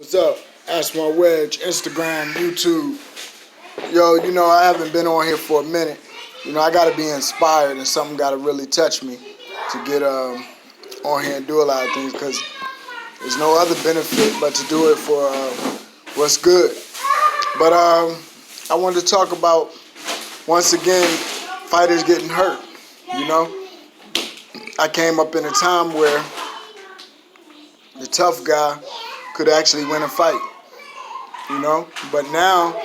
What's up? Ask My Wedge, Instagram, YouTube. Yo, I haven't been on here for a minute. I gotta be inspired and something gotta really touch me to get on here and do a lot of things because there's no other benefit but to do it for what's good. But I wanted to talk about, once again, fighters getting hurt. I came up in a time where the tough guy could actually win a fight, but now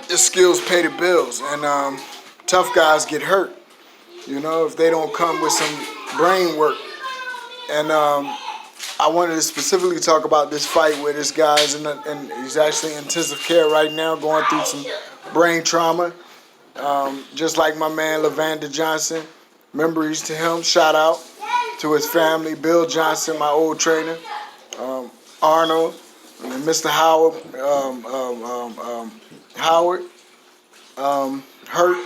the skills pay the bills, and tough guys get hurt, if they don't come with some brain work. And I wanted to specifically talk about this fight where this guy's and he's actually in intensive care right now, going through some brain trauma, just like my man Levander Johnson. Memories to him. Shout out to his family. Bill Johnson, my old trainer. Arnold, and Mr. Howard, Hurt.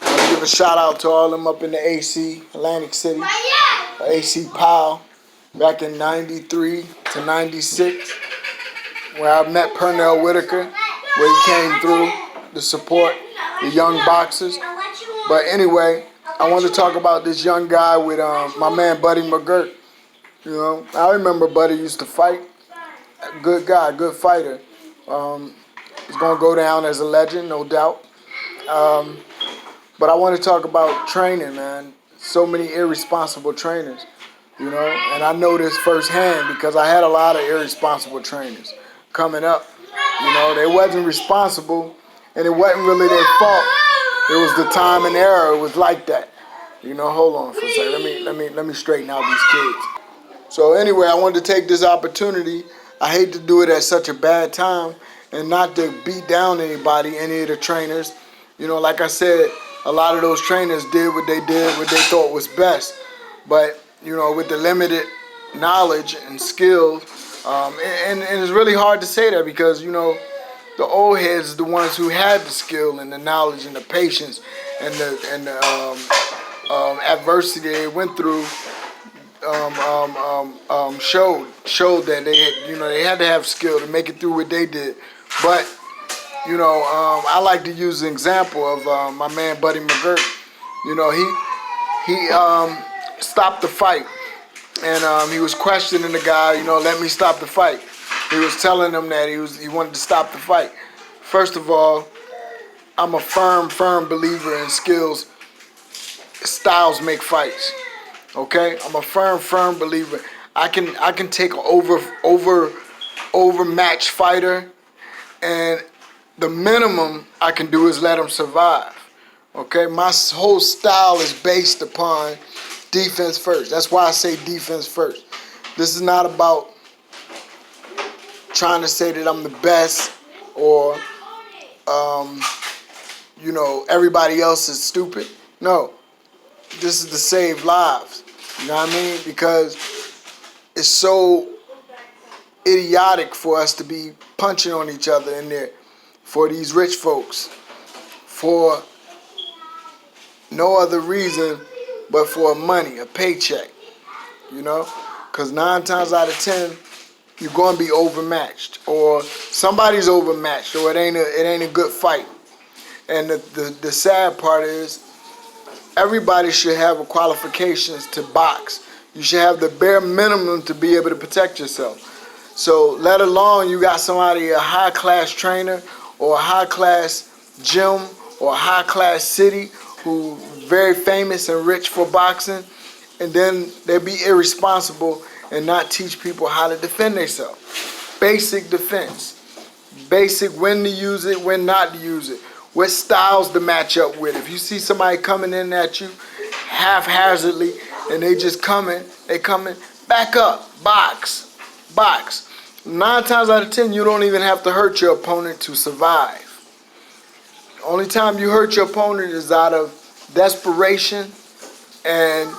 I give a shout out to all of them up in the AC, Atlantic City, AC Powell, back in 93 to 96, where I met Pernell Whitaker, where he came through to support the young boxers. But anyway, I want to talk about this young guy with my man Buddy McGirt. I remember Buddy used to fight. Good guy, good fighter. He's going to go down as a legend, no doubt. But I want to talk about training, man. So many irresponsible trainers, and I know this firsthand because I had a lot of irresponsible trainers coming up. They wasn't responsible, and it wasn't really their fault. It was the time and era. It was like that. Hold on for a second. Let me straighten out these kids. So anyway, I wanted to take this opportunity. I hate to do it at such a bad time and not to beat down anybody, any of the trainers. Like I said, a lot of those trainers did what they thought was best. But, with the limited knowledge and skills, and it's really hard to say that because, the old heads are the ones who had the skill and the knowledge and the patience and the adversity they went through. Showed that they had to have skill to make it through what they did. But I like to use an example of my man Buddy McGirt. He stopped the fight, and he was questioning the guy. Let me stop the fight. He was telling him that he wanted to stop the fight. First of all, I'm a firm believer in skills. Styles make fights. Okay, I'm a firm believer. I can take an overmatched fighter, and the minimum I can do is let him survive. Okay, my whole style is based upon defense first. That's why I say defense first. This is not about trying to say that I'm the best or everybody else is stupid. No, this is to save lives. You know what I mean? Because it's so idiotic for us to be punching on each other in there for these rich folks for no other reason but for money, a paycheck. Because 9 times out of 10, you're going to be overmatched, or somebody's overmatched, or it ain't a good fight. And the sad part is, everybody should have a qualifications to box. You should have the bare minimum to be able to protect yourself. So let alone you got somebody, a high-class trainer or a high-class gym or a high-class city who very famous and rich for boxing, and then they be irresponsible and not teach people how to defend themselves. Basic defense. Basic when to use it, when not to use it. What styles to match up with. If you see somebody coming in at you haphazardly and they just coming, back up, box. 9 times out of 10, you don't even have to hurt your opponent to survive. The only time you hurt your opponent is out of desperation and,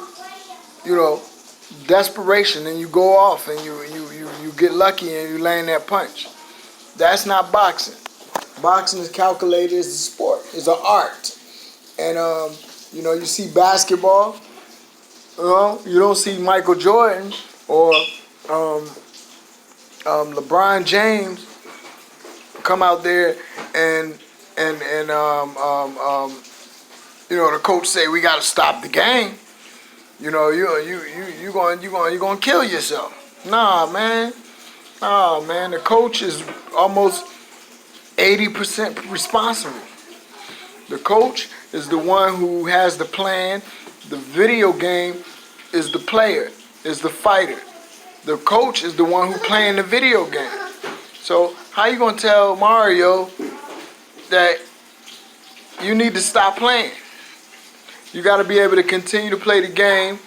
desperation, and you go off and you get lucky and you land that punch. That's not boxing. Boxing is calculated as a sport. It's an art. And, you see basketball. You don't see Michael Jordan or LeBron James come out there and the coach say we got to stop the game. You gonna kill yourself. Nah, man. The coach is almost 80% responsible. The coach is the one who has the plan. The video game is the player, is the fighter. The coach is the one who playing the video game. So how you gonna tell Mario that you need to stop playing? You got to be able to continue to play the game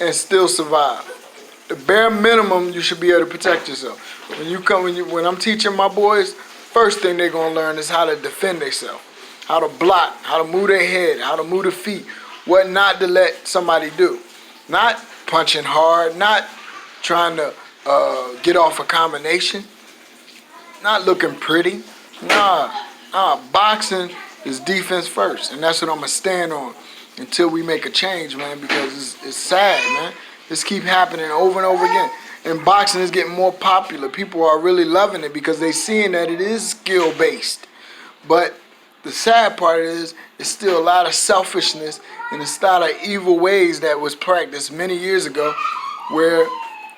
and still survive. The bare minimum, you should be able to protect yourself. When I'm teaching my boys, first thing they're gonna learn is how to defend themselves, how to block, how to move their head, how to move their feet, what not to let somebody do. Not punching hard, not trying to get off a combination, not looking pretty. Boxing is defense first, and that's what I'm gonna stand on until we make a change, man, because it's sad, man. This keep happening over and over again. And boxing is getting more popular. People are really loving it because they seeing that it is skill-based. But the sad part is it's still a lot of selfishness and a lot of evil ways that was practiced many years ago where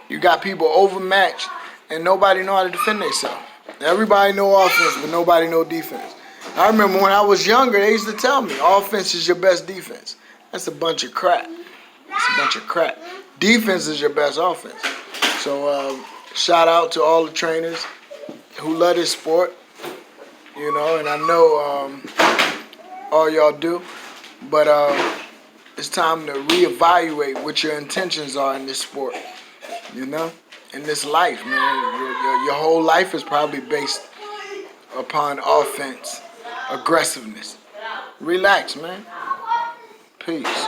you got people overmatched and nobody know how to defend themselves. Everybody know offense, but nobody know defense. I remember when I was younger, they used to tell me, offense is your best defense. That's a bunch of crap. That's a bunch of crap. Defense is your best offense. So shout out to all the trainers who love this sport, and I know all y'all do. But it's time to reevaluate what your intentions are in this sport, in this life, man. Your whole life is probably based upon offense, aggressiveness. Relax, man. Peace.